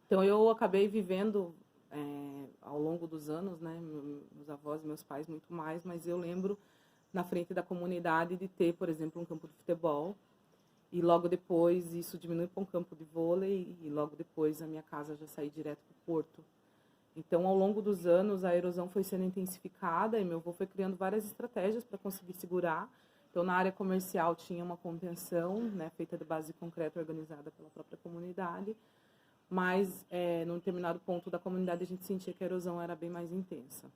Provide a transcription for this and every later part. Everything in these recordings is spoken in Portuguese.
Então, eu acabei vivendo ao longo dos anos, né, meus avós, meus pais muito mais, mas eu lembro na frente da comunidade de ter, por exemplo, um campo de futebol, e logo depois isso diminui para um campo de vôlei, e logo depois a minha casa já saiu direto para o porto. Então, ao longo dos anos, a erosão foi sendo intensificada e meu avô foi criando várias estratégias para conseguir segurar. Então, na área comercial tinha uma contenção, né, feita de base de concreto organizada pela própria comunidade, mas num determinado ponto da comunidade a gente sentia que a erosão era bem mais intensa.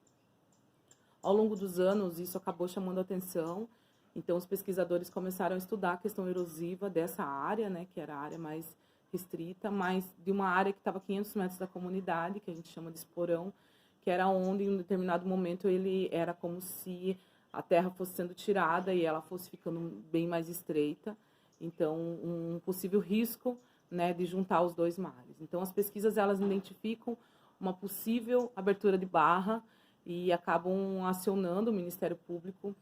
Ao longo dos anos, isso acabou chamando a atenção, então os pesquisadores começaram a estudar a questão erosiva dessa área, né, que era a área mais restrita, mas de uma área que estava a 500 metros da comunidade, que a gente chama de esporão, que era onde, em um determinado momento, ele era como se a terra fosse sendo tirada e ela fosse ficando bem mais estreita. Então, um possível risco, né, de juntar os dois mares. Então, as pesquisas elas identificam uma possível abertura de barra e acabam acionando o Ministério Público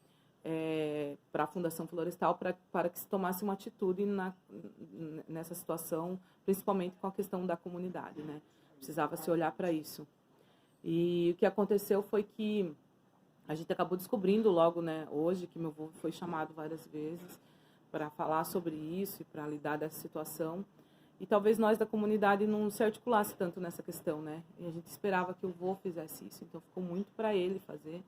para a Fundação Florestal para que se tomasse uma atitude nessa situação, principalmente com a questão da comunidade, né? Precisava se olhar para isso. E o que aconteceu foi que a gente acabou descobrindo logo, né, hoje, que meu avô foi chamado várias vezes para falar sobre isso e para lidar dessa situação. E talvez nós da comunidade não se articulasse tanto nessa questão, né? E a gente esperava que o vô fizesse isso, então ficou muito para ele fazer.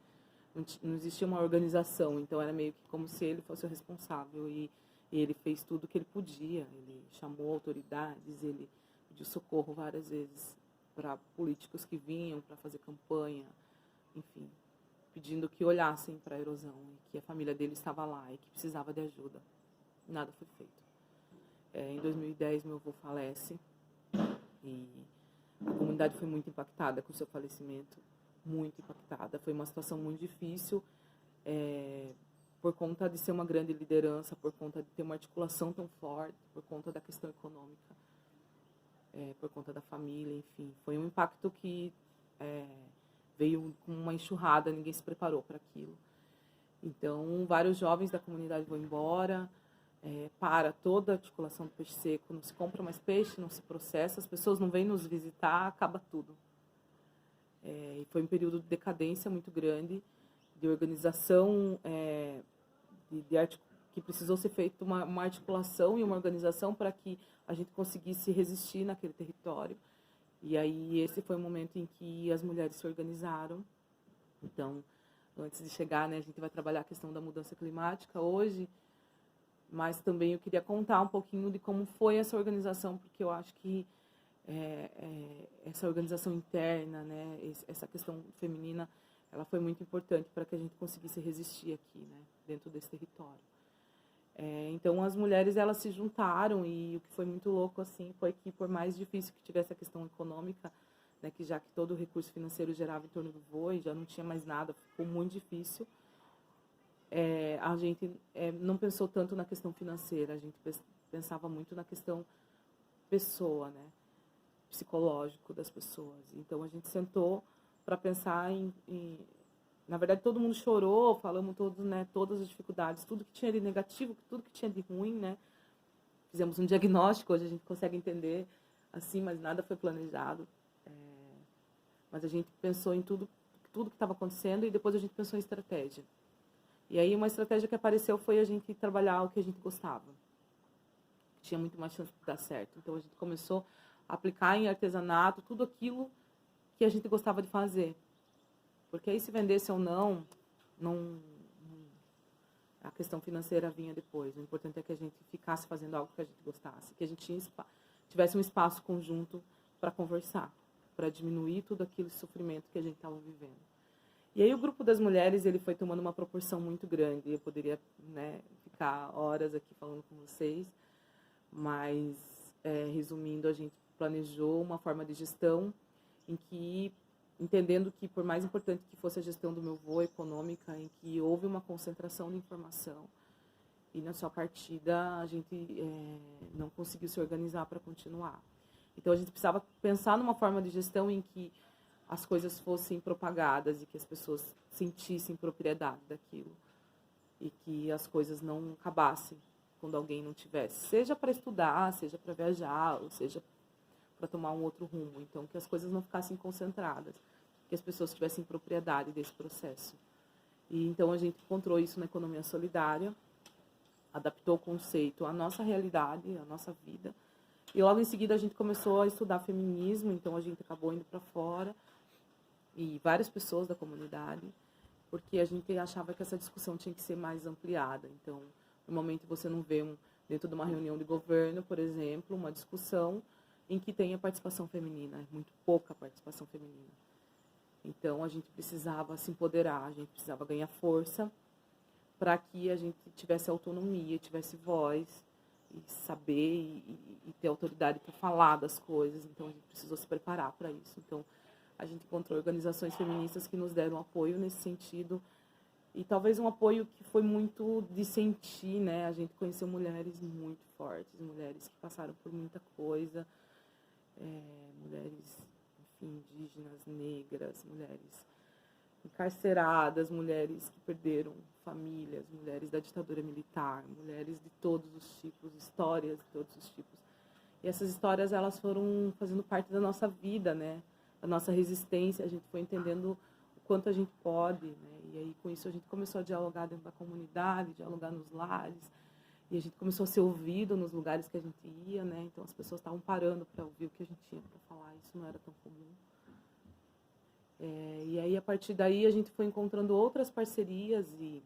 Não existia uma organização, então era meio que como se ele fosse o responsável. E ele fez tudo o que ele podia, ele chamou autoridades, ele pediu socorro várias vezes para políticos que vinham para fazer campanha, enfim, pedindo que olhassem para a erosão, e que a família dele estava lá e que precisava de ajuda. Nada foi feito. Em 2010, meu avô falece e a comunidade foi muito impactada com o seu falecimento, muito impactada. Foi uma situação muito difícil, por conta de ser uma grande liderança, por conta de ter uma articulação tão forte, por conta da questão econômica, por conta da família, enfim. Foi um impacto que veio com uma enxurrada, ninguém se preparou para aquilo. Então, vários jovens da comunidade vão embora, para toda a articulação do peixe seco, não se compra mais peixe, não se processa, as pessoas não vêm nos visitar, acaba tudo. E foi um período de decadência muito grande, de organização, que precisou ser feita uma articulação e uma organização para que a gente conseguisse resistir naquele território. E aí esse foi o momento em que as mulheres se organizaram. Então, antes de chegar, né, a gente vai trabalhar a questão da mudança climática hoje, mas também eu queria contar um pouquinho de como foi essa organização, porque eu acho que essa organização interna, né, essa questão feminina, ela foi muito importante para que a gente conseguisse resistir aqui, né, dentro desse território. Então, as mulheres elas se juntaram e o que foi muito louco assim foi que, por mais difícil que tivesse a questão econômica, né, que já que todo o recurso financeiro gerava em torno do voo e já não tinha mais nada, ficou muito difícil. A gente não pensou tanto na questão financeira, a gente pensava muito na questão pessoa, né, psicológico das pessoas. Então a gente sentou para pensar na verdade todo mundo chorou, falamos todos, né, todas as dificuldades, tudo que tinha de negativo, tudo que tinha de ruim, né. Fizemos um diagnóstico, hoje a gente consegue entender assim, mas nada foi planejado. Mas a gente pensou em tudo que estava acontecendo e depois a gente pensou em estratégia. E aí uma estratégia que apareceu foi a gente trabalhar o que a gente gostava. Tinha muito mais chance de dar certo. Então a gente começou a aplicar em artesanato tudo aquilo que a gente gostava de fazer. Porque aí se vendesse ou não, a questão financeira vinha depois. O importante é que a gente ficasse fazendo algo que a gente gostasse, que a gente tivesse um espaço conjunto para conversar, para diminuir tudo aquele sofrimento que a gente estava vivendo. E aí o grupo das mulheres ele foi tomando uma proporção muito grande. Eu poderia, né, ficar horas aqui falando com vocês, mas resumindo, a gente planejou uma forma de gestão em que, entendendo que por mais importante que fosse a gestão do meu avô econômica, em que houve uma concentração de informação e na sua partida a gente não conseguiu se organizar para continuar. Então a gente precisava pensar numa forma de gestão em que as coisas fossem propagadas e que as pessoas sentissem propriedade daquilo e que as coisas não acabassem quando alguém não tivesse, seja para estudar, seja para viajar, ou seja para tomar um outro rumo. Então, que as coisas não ficassem concentradas, que as pessoas tivessem propriedade desse processo. E então a gente encontrou isso na economia solidária, adaptou o conceito à nossa realidade, à nossa vida. E logo em seguida a gente começou a estudar feminismo, então a gente acabou indo para fora, e várias pessoas da comunidade, porque a gente achava que essa discussão tinha que ser mais ampliada. Então, normalmente você não vê dentro de uma reunião de governo, por exemplo, uma discussão em que tenha participação feminina, muito pouca participação feminina. Então, a gente precisava se empoderar, a gente precisava ganhar força para que a gente tivesse autonomia, tivesse voz, e saber e ter autoridade para falar das coisas. Então, a gente precisou se preparar para isso. Então, a gente encontrou organizações feministas que nos deram apoio nesse sentido, e talvez um apoio que foi muito de sentir, né? A gente conheceu mulheres muito fortes, mulheres que passaram por muita coisa, mulheres, enfim, indígenas, negras, mulheres encarceradas, mulheres que perderam famílias, mulheres da ditadura militar, mulheres de todos os tipos, histórias de todos os tipos. E essas histórias, elas foram fazendo parte da nossa vida, né? Da nossa resistência, a gente foi entendendo o quanto a gente pode, né? E aí, com isso, a gente começou a dialogar dentro da comunidade, dialogar nos lares, e a gente começou a ser ouvido nos lugares que a gente ia, né? Então, as pessoas estavam parando para ouvir o que a gente tinha para falar, isso não era tão comum. E aí, a partir daí, a gente foi encontrando outras parcerias e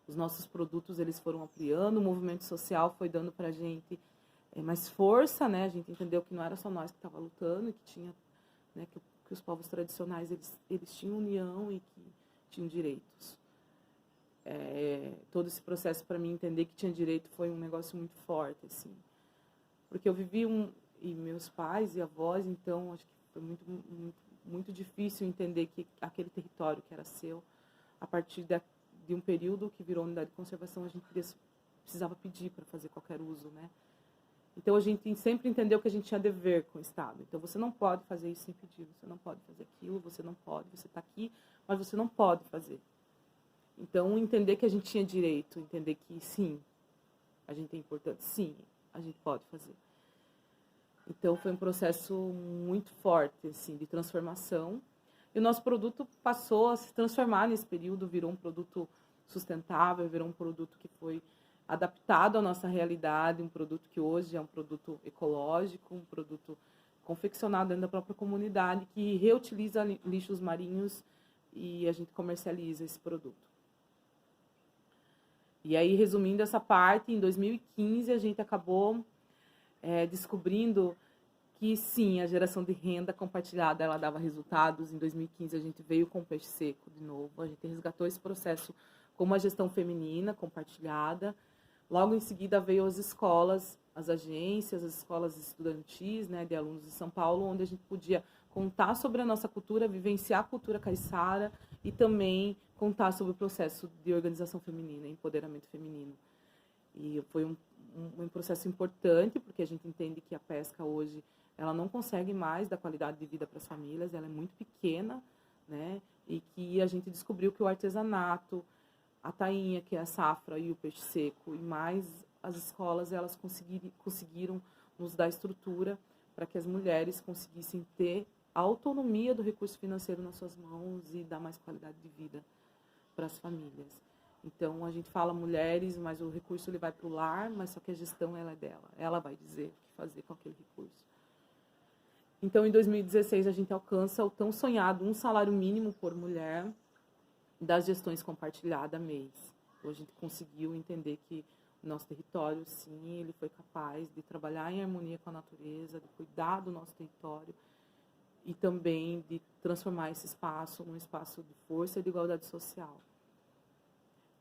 os nossos produtos, eles foram ampliando, o movimento social foi dando para a gente mais força, né? A gente entendeu que não era só nós que estava lutando, que tinha, né, que os povos tradicionais, eles tinham união e que tinham direitos. Todo esse processo para mim entender que tinha direito foi um negócio muito forte, assim. Porque eu vivi e meus pais e avós, então, acho que foi muito difícil entender que aquele território que era seu, a partir de um período que virou unidade de conservação, a gente precisava pedir para fazer qualquer uso, né? Então, a gente sempre entendeu que a gente tinha dever com o Estado. Então, você não pode fazer isso sem pedir, você não pode fazer aquilo, você não pode, você está aqui, mas você não pode fazer. Então, entender que a gente tinha direito, entender que, sim, a gente é importante, sim, a gente pode fazer. Então, foi um processo muito forte, assim, de transformação. E o nosso produto passou a se transformar nesse período, virou um produto sustentável, virou um produto que foi adaptado à nossa realidade, um produto que hoje é um produto ecológico, um produto confeccionado dentro da própria comunidade, que reutiliza lixos marinhos e a gente comercializa esse produto. E aí, resumindo essa parte, em 2015 a gente acabou descobrindo que sim, a geração de renda compartilhada, ela dava resultados. Em 2015 a gente veio com o peixe seco de novo, a gente resgatou esse processo com uma gestão feminina compartilhada. Logo em seguida veio as escolas, as agências, as escolas estudantis, né, de alunos de São Paulo, onde a gente podia contar sobre a nossa cultura, vivenciar a cultura caiçara e também contar sobre o processo de organização feminina, empoderamento feminino. E foi um processo importante, porque a gente entende que a pesca hoje, ela não consegue mais dar qualidade de vida para as famílias, ela é muito pequena, né? E que a gente descobriu que o artesanato, a tainha, que é a safra, e o peixe seco, e mais as escolas, elas conseguiram nos dar estrutura para que as mulheres conseguissem ter a autonomia do recurso financeiro nas suas mãos e dar mais qualidade de vida para as famílias. Então, a gente fala mulheres, mas o recurso ele vai para o lar, mas só que a gestão ela é dela. Ela vai dizer o que fazer com aquele recurso. Então, em 2016, a gente alcança o tão sonhado um salário mínimo por mulher das gestões compartilhadas mês. Então, a gente conseguiu entender que o nosso território, sim, ele foi capaz de trabalhar em harmonia com a natureza, de cuidar do nosso território e também de transformar esse espaço num espaço de força e de igualdade social.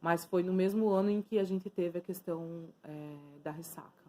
Mas foi no mesmo ano em que a gente teve a questão da ressaca.